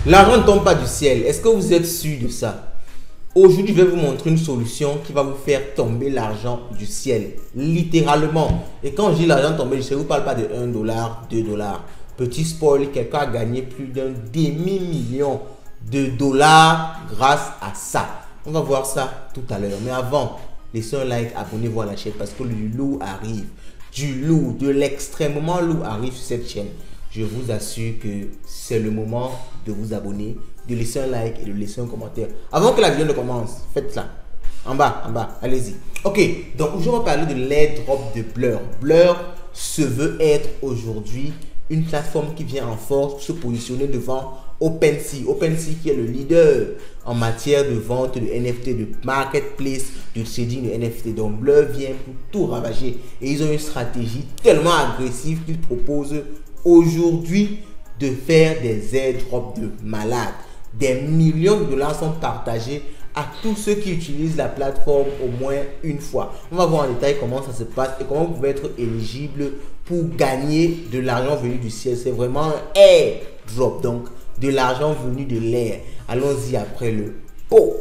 L'argent ne tombe pas du ciel. Est-ce que vous êtes sûr de ça? Aujourd'hui, je vais vous montrer une solution qui va vous faire tomber l'argent du ciel. Littéralement. Et quand je dis l'argent tomber du ciel, je ne vous parle pas de 1 dollar, 2 dollars. Petit spoil, quelqu'un a gagné plus d'un demi-million de dollars grâce à ça. On va voir ça tout à l'heure. Mais avant, laissez un like, abonnez-vous à la chaîne parce que du lourd arrive. Du lourd, de l'extrêmement lourd arrive sur cette chaîne. Je vous assure que c'est le moment de vous abonner, de laisser un like et de laisser un commentaire. Avant que la vidéo ne commence, faites ça. En bas, allez-y. Ok, donc aujourd'hui on va parler de l'airdrop de Blur. Blur se veut être aujourd'hui une plateforme qui vient en force pour se positionner devant OpenSea. OpenSea qui est le leader en matière de vente de NFT, de marketplace, de trading de NFT. Donc Blur vient pour tout ravager. Et ils ont une stratégie tellement agressive qu'ils proposent aujourd'hui de faire des airdrops de malades. Des millions de dollars sont partagés à tous ceux qui utilisent la plateforme au moins une fois. On va voir en détail comment ça se passe et comment vous pouvez être éligible pour gagner de l'argent venu du ciel. C'est vraiment un airdrop, donc de l'argent venu de l'air. Allons-y après le pot.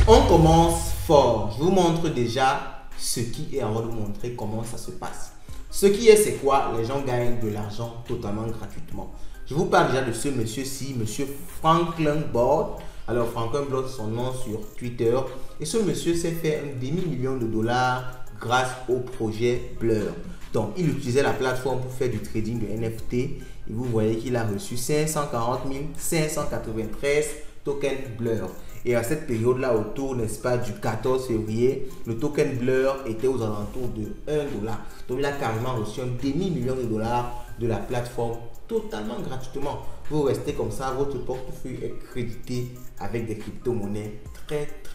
On commence fort. Je vous montre déjà ce qui est avant de vous montrer comment ça se passe. Ce qui est, c'est quoi? Les gens gagnent de l'argent totalement gratuitement. Je vous parle déjà de ce monsieur-ci, monsieur Franklin Board. Alors Franklin Board, son nom sur Twitter. Et ce monsieur s'est fait un demi-million de dollars grâce au projet Blur. Donc il utilisait la plateforme pour faire du trading de NFT. Et vous voyez qu'il a reçu 540 593 tokens Blur. Et à cette période-là, autour, n'est-ce pas, du 14 février, le token Blur était aux alentours de 1 dollar. Donc, il a carrément reçu un demi-million de dollars de la plateforme totalement gratuitement. Vous restez comme ça, votre portefeuille est crédité avec des crypto-monnaies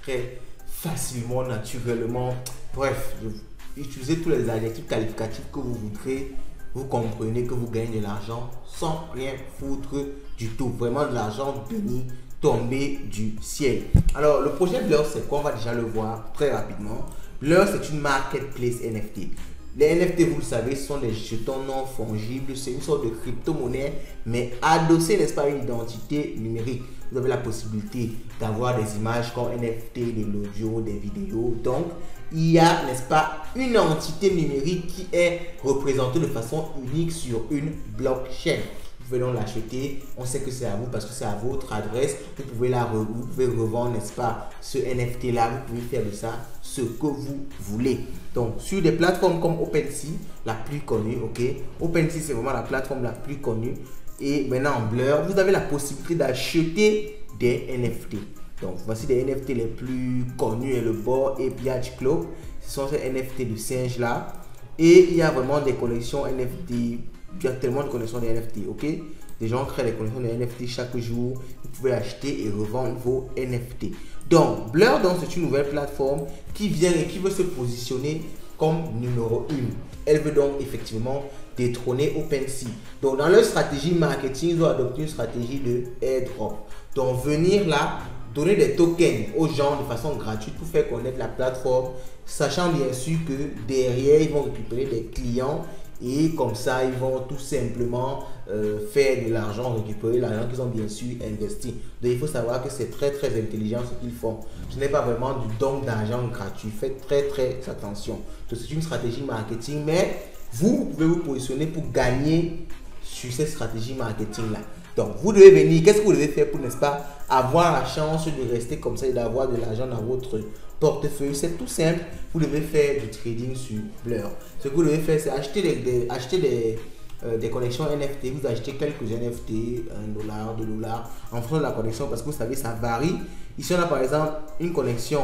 très facilement, naturellement. Bref, utilisez tous les adjectifs qualificatifs que vous voudrez. Vous comprenez que vous gagnez de l'argent sans rien foutre du tout. Vraiment de l'argent béni tomber du ciel. Alors le projet Blur, c'est quoi? On va déjà le voir très rapidement. Blur, c'est une marketplace NFT. Les NFT, vous le savez, ce sont des jetons non fongibles. C'est une sorte de crypto-monnaie, mais adossée, n'est-ce pas, à une identité numérique. Vous avez la possibilité d'avoir des images comme NFT, de l'audio, des vidéos. Donc, il y a, n'est-ce pas, une entité numérique qui est représentée de façon unique sur une blockchain. Vous pouvez donc l'acheter, on sait que c'est à vous parce que c'est à votre adresse. Vous pouvez revendre, n'est-ce pas, ce NFT là. Vous pouvez faire de ça ce que vous voulez. Donc sur des plateformes comme OpenSea, la plus connue, ok. OpenSea, c'est vraiment la plateforme la plus connue. Et maintenant en Blur, vous avez la possibilité d'acheter des NFT. Donc voici des NFT les plus connus et le Bored Ape Yacht Club. Ce sont ces NFT de singes là. Et il y a vraiment des collections NFT. Il y a tellement de collections de NFT, ok? Des gens créent des collections de NFT chaque jour. Vous pouvez acheter et revendre vos NFT. Donc, Blur, c'est une nouvelle plateforme qui vient et qui veut se positionner comme numéro 1. Elle veut donc effectivement détrôner OpenSea. Donc, dans leur stratégie marketing, ils ont adopté une stratégie de airdrop. Donc, venir là, donner des tokens aux gens de façon gratuite pour faire connaître la plateforme, sachant bien sûr que derrière, ils vont récupérer des clients. Et comme ça, ils vont tout simplement faire de l'argent, récupérer l'argent qu'ils ont bien sûr investi. Donc, il faut savoir que c'est très intelligent ce qu'ils font. Ce n'est pas vraiment du don d'argent gratuit. Faites très attention. Donc, c'est une stratégie marketing, mais vous pouvez vous positionner pour gagner sur cette stratégie marketing-là. Donc, vous devez venir. Qu'est-ce que vous devez faire pour, n'est-ce pas, avoir la chance de rester comme ça et d'avoir de l'argent dans votre portefeuille? C'est tout simple. Vous devez faire du trading sur Blur. Ce que vous devez faire, c'est acheter des connexions NFT. Vous achetez quelques NFT, 1 dollar, 2 dollars, en fonction de la connexion, parce que vous savez, ça varie. Ici, on a par exemple une connexion.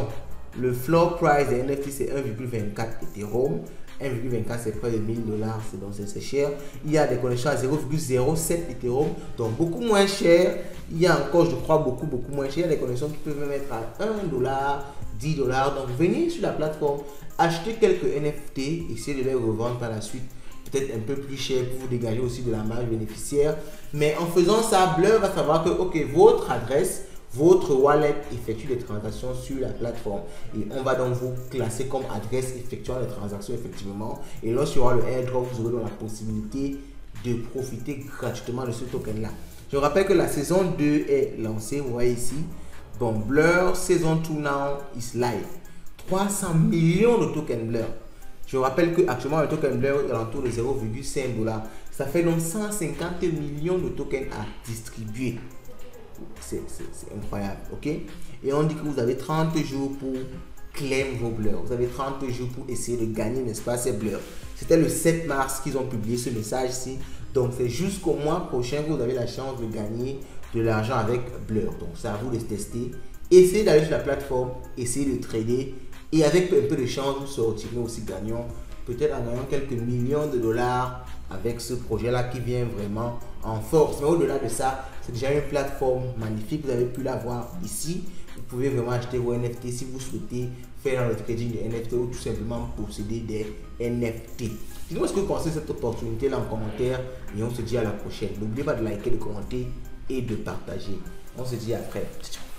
Le floor price des NFT, c'est 1,24 Ethereum. 1,24, c'est près de 1000 dollars, donc c'est cher. Il y a des connexions à 0,07 Ethereum, donc beaucoup moins cher. Il y a encore, je crois, beaucoup moins cher. Des connexions qui peuvent mettre à 1 dollar, 10 dollars. Donc venez sur la plateforme, achetez quelques NFT, essayez de les revendre par la suite, peut-être un peu plus cher pour vous dégager aussi de la marge bénéficiaire. Mais en faisant ça, Blur va savoir que, ok, votre adresse, votre wallet effectue des transactions sur la plateforme et on va donc vous classer comme adresse effectuant les transactions effectivement. Et lorsqu'il y aura le airdrop, vous aurez donc la possibilité de profiter gratuitement de ce token là. Je rappelle que la saison 2 est lancée, vous voyez ici. Bon, Blur Season 2 now is live. 300 millions de tokens Blur. Je rappelle que actuellement le token Blur est à l'entour de 0,5 $. Ça fait donc 150 millions de tokens à distribuer. C'est incroyable, ok? Et on dit que vous avez 30 jours pour claim vos Blur. Vous avez 30 jours pour essayer de gagner, n'est-ce pas, ces Blur. C'était le 7 mars qu'ils ont publié ce message-ci. Donc c'est jusqu'au mois prochain que vous avez la chance de gagner de l'argent avec Blur. Donc c'est à vous de tester. Essayez d'aller sur la plateforme, essayez de trader. Et avec un peu de chance, vous sortirez aussi gagnant. Peut-être en gagnant quelques millions de dollars avec ce projet-là qui vient vraiment en force. Mais au-delà de ça, c'est déjà une plateforme magnifique. Vous avez pu la voir ici. Vous pouvez vraiment acheter vos NFT si vous souhaitez faire le trading de NFT ou tout simplement posséder des NFT. Dites-moi ce que vous pensez de cette opportunité-là en commentaire et on se dit à la prochaine. N'oubliez pas de liker, de commenter et de partager. On se dit après. Ciao.